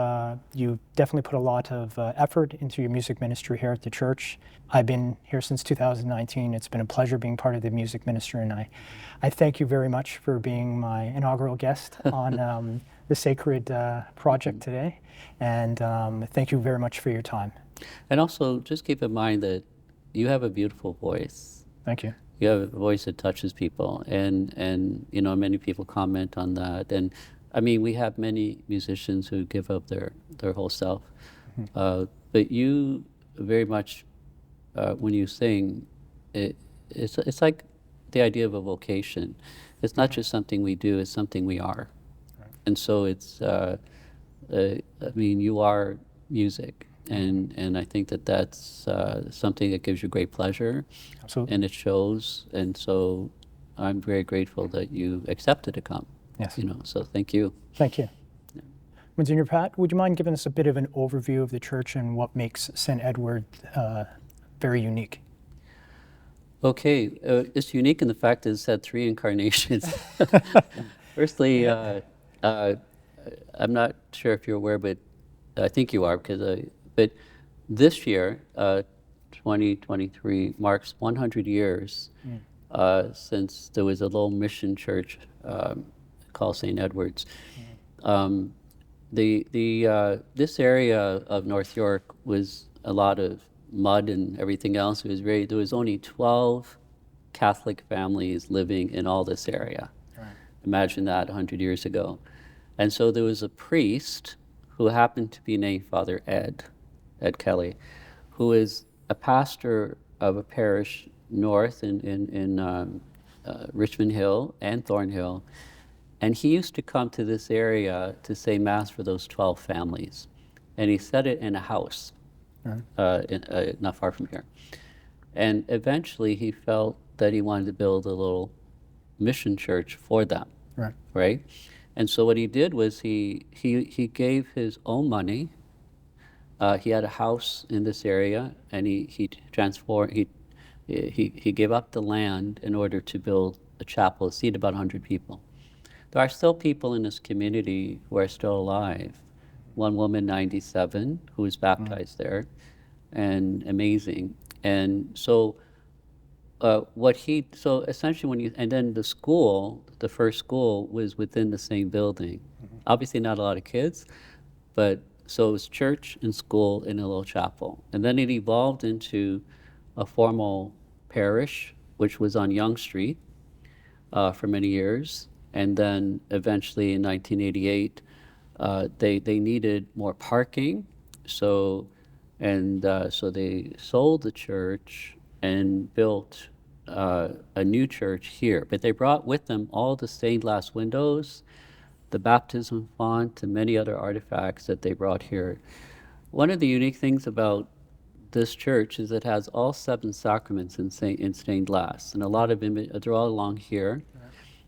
you definitely put a lot of effort into your music ministry here at the church. I've been here since 2019. It's been a pleasure being part of the music ministry, and I thank you very much for being my inaugural guest on the Sacred project today. And thank you very much for your time. And also, just keep in mind that you have a beautiful voice. Thank you. You have a voice that touches people, and many people comment on that. And I mean, we have many musicians who give up their whole self, but you very much, when you sing, it's like the idea of a vocation. It's not just something we do; it's something we are. Right. And so it's, you are music. And I think that something that gives you great pleasure. Absolutely. And it shows. And so I'm very grateful that you accepted to come. Yes. So thank you. Thank you. Yeah. Monsignor Pat, would you mind giving us a bit of an overview of the church and what makes St. Edward very unique? Okay. It's unique in the fact that it's had 3 incarnations. Firstly, Uh, I'm not sure if you're aware, but I think you are, but this year, 2023, marks 100 years since there was a little mission church called St. Edward's. Um, this area of North York was a lot of mud and everything else. There was only 12 Catholic families living in all this area. Right. Imagine that 100 years ago. And so there was a priest who happened to be named Father Ed Kelly, who is a pastor of a parish north in Richmond Hill and Thornhill. And he used to come to this area to say Mass for those 12 families. And he said it in a house, not far from here. And eventually he felt that he wanted to build a little mission church for them, right? And so what he did was he gave his own money. He had a house in this area, and he gave up the land in order to build a chapel, seat about 100 people. There are still people in this community who are still alive. One woman, 97, who was baptized there, and amazing. And so so essentially and then the school, the first school was within the same building. Obviously not a lot of kids, but so it was church and school in a little chapel. And then it evolved into a formal parish, which was on Yonge Street for many years. And then eventually in 1988, they needed more parking. So they sold the church and built a new church here. But they brought with them all the stained glass windows, the baptism font, and many other artifacts that they brought here. One of the unique things about this church is it has all 7 sacraments in stained glass, and a lot of they're all along here.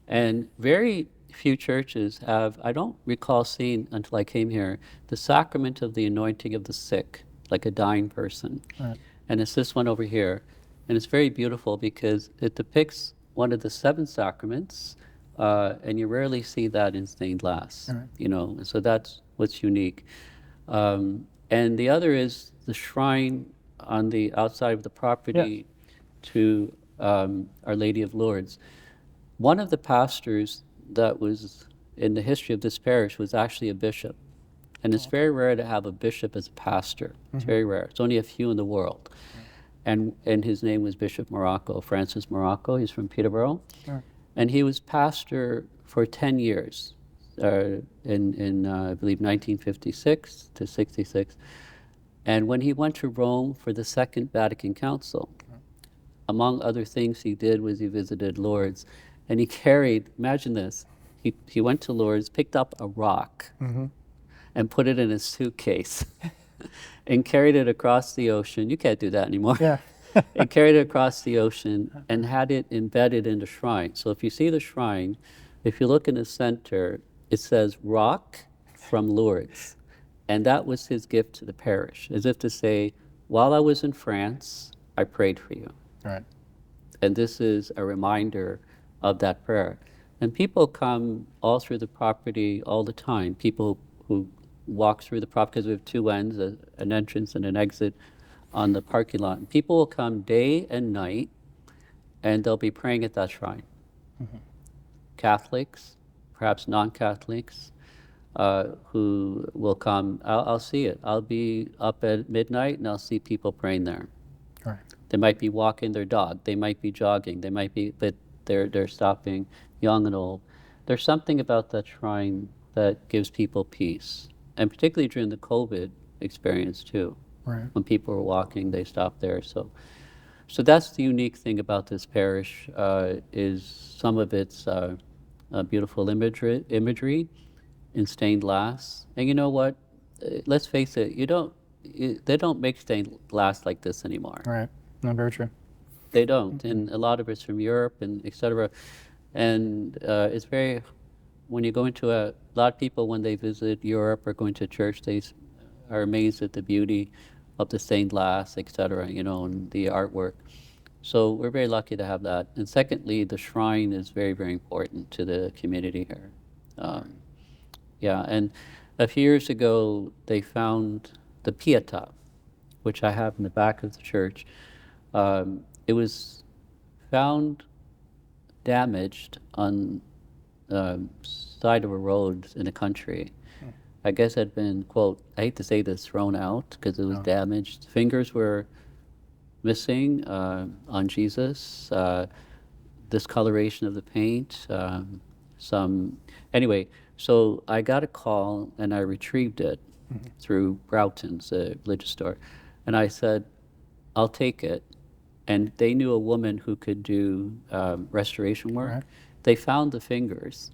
And very few churches have, I don't recall seeing until I came here, the sacrament of the anointing of the sick, like a dying person. And it's this one over here. And it's very beautiful because it depicts one of the 7 sacraments, and you rarely see that in stained glass, and so that's what's unique. And the other is the shrine on the outside of the property to Our Lady of Lourdes. One of the pastors that was in the history of this parish was actually a bishop. And it's very rare to have a bishop as a pastor. It's very rare. It's only a few in the world. And his name was Bishop Morocco, Francis Morocco. He's from Peterborough. And he was pastor for 10 years, in I believe, 1956 to 66. And when he went to Rome for the Second Vatican Council, among other things he did was he visited Lourdes. And he carried, imagine this, he went to Lourdes, picked up a rock, and put it in a suitcase and carried it across the ocean. You can't do that anymore. And carried it across the ocean and had it embedded in the shrine. So if you see the shrine, if you look in the center, it says rock from Lourdes. And that was his gift to the parish, as if to say, while I was in France, I prayed for you. And this is a reminder of that prayer. And people come all through the property all the time. People who walk through the property, because we have 2 ends, an entrance and an exit on the parking lot. And people will come day and night, and they'll be praying at that shrine. Catholics, perhaps non-Catholics, who will come. I'll see it. I'll be up at midnight, and I'll see people praying there. They might be walking their dog. They might be jogging. They might be, but they're stopping, young and old. There's something about that shrine that gives people peace, and particularly during the COVID experience too. When people were walking, they stopped there. So that's the unique thing about this parish, is some of its beautiful imagery in stained glass. And you know what? Let's face it, they don't make stained glass like this anymore. No, very true. They don't, and a lot of it's from Europe and et cetera. And it's very, when you go into a lot of people, when they visit Europe or going to church, they are amazed at the beauty of the stained glass, et cetera, and the artwork. So we're very lucky to have that. And secondly, the shrine is very, very important to the community here. Yeah, and a few years ago, they found the Pietà, which I have in the back of the church. It was found damaged on the side of a road in the country. I guess it had been, quote, I hate to say this, thrown out because it was damaged. Fingers were missing on Jesus, discoloration of the paint, anyway, so I got a call and I retrieved it through Brampton's religious store. And I said, I'll take it. And they knew a woman who could do restoration work. Right. They found the fingers,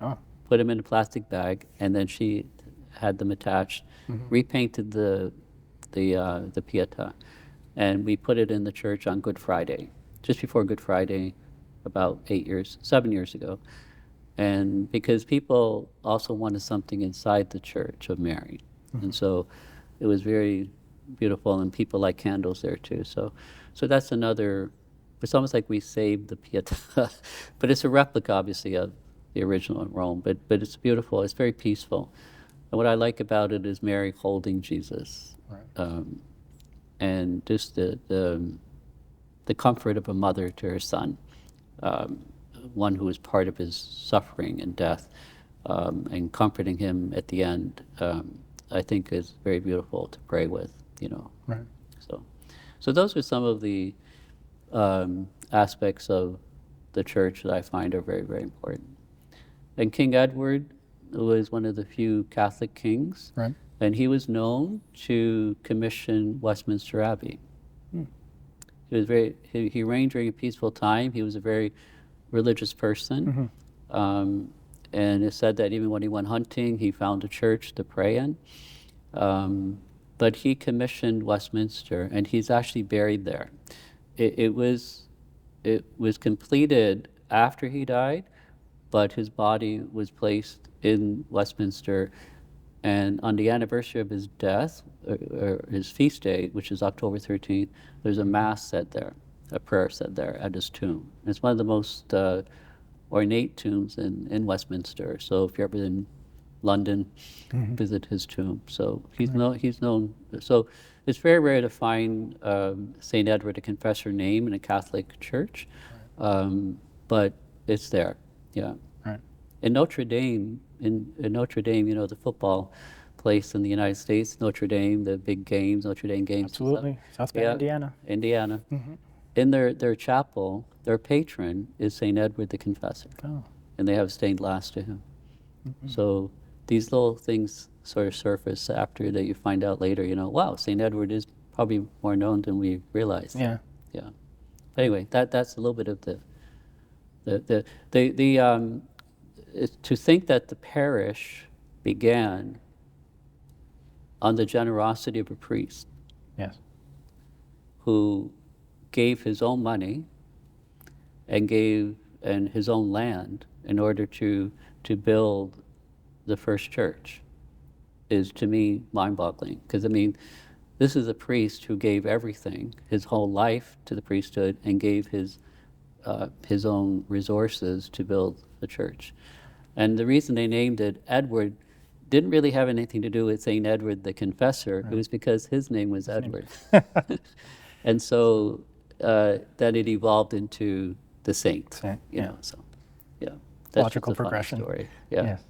Oh. put them in a plastic bag, and then she had them attached, repainted the Pietà, and we put it in the church on Good Friday, just before Good Friday, about 7 years ago. And because people also wanted something inside the church of Mary. And so it was very beautiful, and people like candles there too. So that's another, it's almost like we saved the Pietà, but it's a replica obviously of the original in Rome, but it's beautiful, it's very peaceful. And what I like about it is Mary holding Jesus. Right. And just the comfort of a mother to her son, one who was part of his suffering and death, and comforting him at the end, I think is very beautiful to pray with, you know. Right. So those are some of the aspects of the church that I find are very, very important. And King Edward was one of the few Catholic kings. Right. And he was known to commission Westminster Abbey. He was he reigned during a peaceful time. He was a very religious person. And it said that even when he went hunting, he found a church to pray in. But he commissioned Westminster, and he's actually buried there. It was completed after he died, but his body was placed in Westminster. And on the anniversary of his death, or his feast day, which is October 13th, there's a mass said there, a prayer said there at his tomb. It's one of the most ornate tombs in Westminster. So if you're ever in London, visit his tomb. So he's known. So it's very rare to find St. Edward the Confessor name in a Catholic church, but it's there. Yeah. Right. In Notre Dame, in Notre Dame, you know, the football place in the United States, Notre Dame, the big games, Notre Dame games. Absolutely. South Bend, Indiana. Indiana. In their chapel, their patron is St. Edward the Confessor. Oh. And they have stained glass to him. So these little things sort of surface after that you find out later, you know, wow, St. Edward is probably more known than we realized. Yeah. Yeah. But anyway, that's a little bit of to think that the parish began on the generosity of a priest. Yes. Who gave his own money and his own land in order to build the first church is, to me, mind-boggling. Because, I mean, this is a priest who gave everything, his whole life to the priesthood, and gave his own resources to build the church. And the reason they named it Edward didn't really have anything to do with St. Edward the Confessor. Right. It was because his name was Edward. And so then it evolved into the saint, you know, so, yeah. That's logical progression. Story. Yeah. Yes.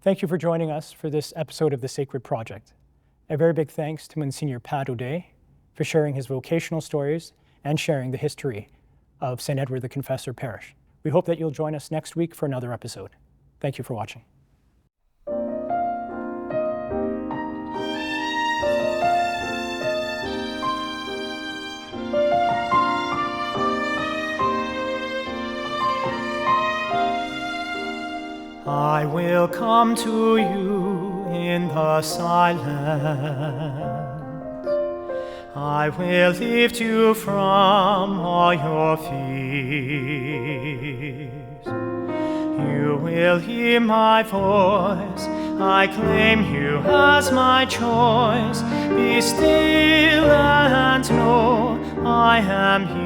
Thank you for joining us for this episode of The Sacred Project. A very big thanks to Monsignor Pat O'Day for sharing his vocational stories and sharing the history of St. Edward the Confessor Parish. We hope that you'll join us next week for another episode. Thank you for watching. I will come to you in the silence. I will lift you from all your fears. You will hear my voice. I claim you as my choice. Be still and know I am here.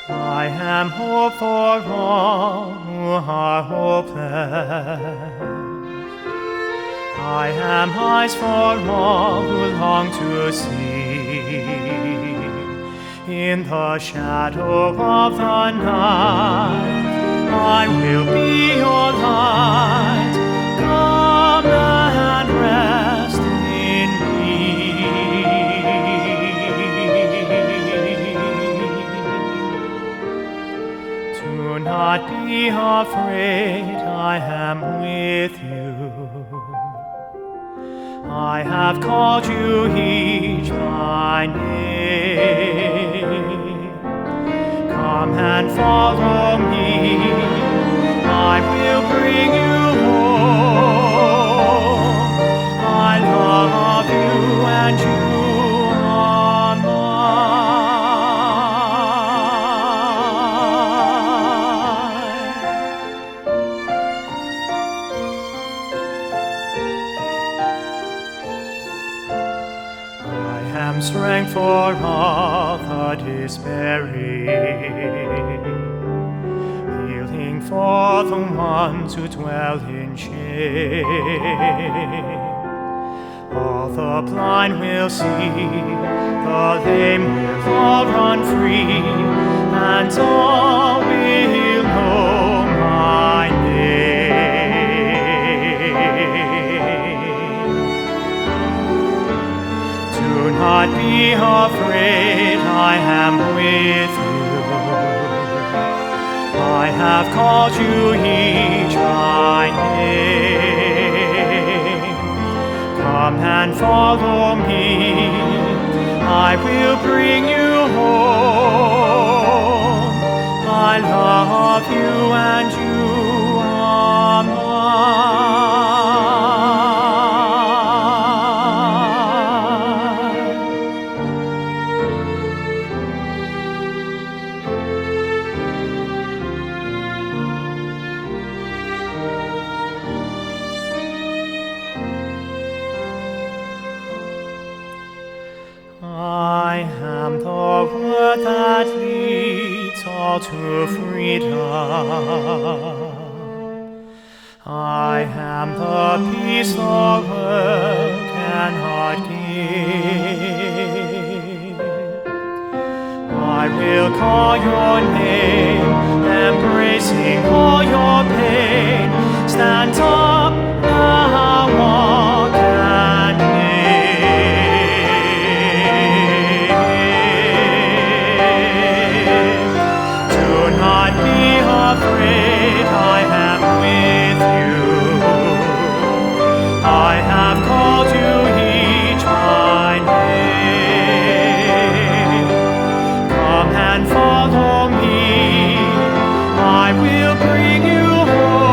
I I am hope for all who are hopeless. I am eyes for all who long to see. In the shadow of the night, I will be your light. Come and rest in me. Do not be afraid, I am with you. I have called you each by name. Come and follow me, I will bring you home. I love you and you are mine. Strength for all the despairing, healing for the ones who dwell in shame. All the blind will see, the lame will all run free, and all will know my name. Do not be afraid, I am with you. I have called you each by name. Come and follow me, I will bring you home. I love you and you are mine. I am the word that leads all to freedom. I am the peace the world cannot give. I will call your name, embracing all your pain. Stand up, now walk and live. Do not be afraid, I am with you. I have called you each by name. Come and follow me, I will bring you home.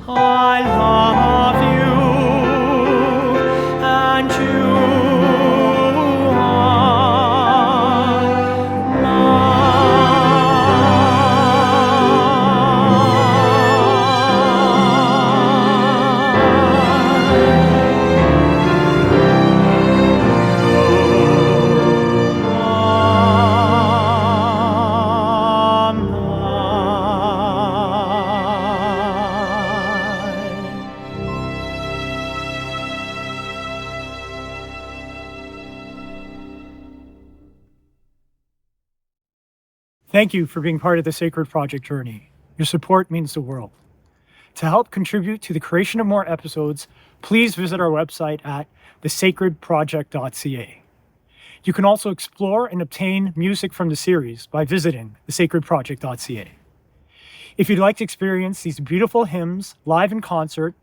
I love you and you Thank you for being part of the Sacred Project journey. Your support means the world. To help contribute to the creation of more episodes, please visit our website at thesacredproject.ca. You can also explore and obtain music from the series by visiting thesacredproject.ca. If you'd like to experience these beautiful hymns live in concert,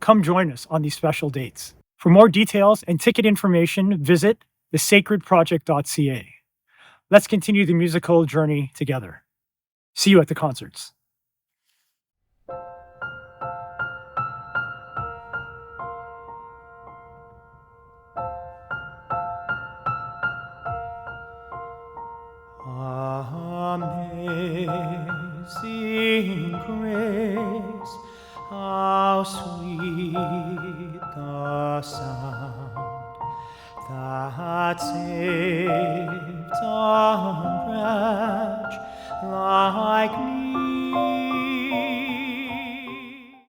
come join us on these special dates. For more details and ticket information, visit thesacredproject.ca. Let's continue the musical journey together. See you at the concerts. Amazing grace, how sweet the sound that saved a wretch like me.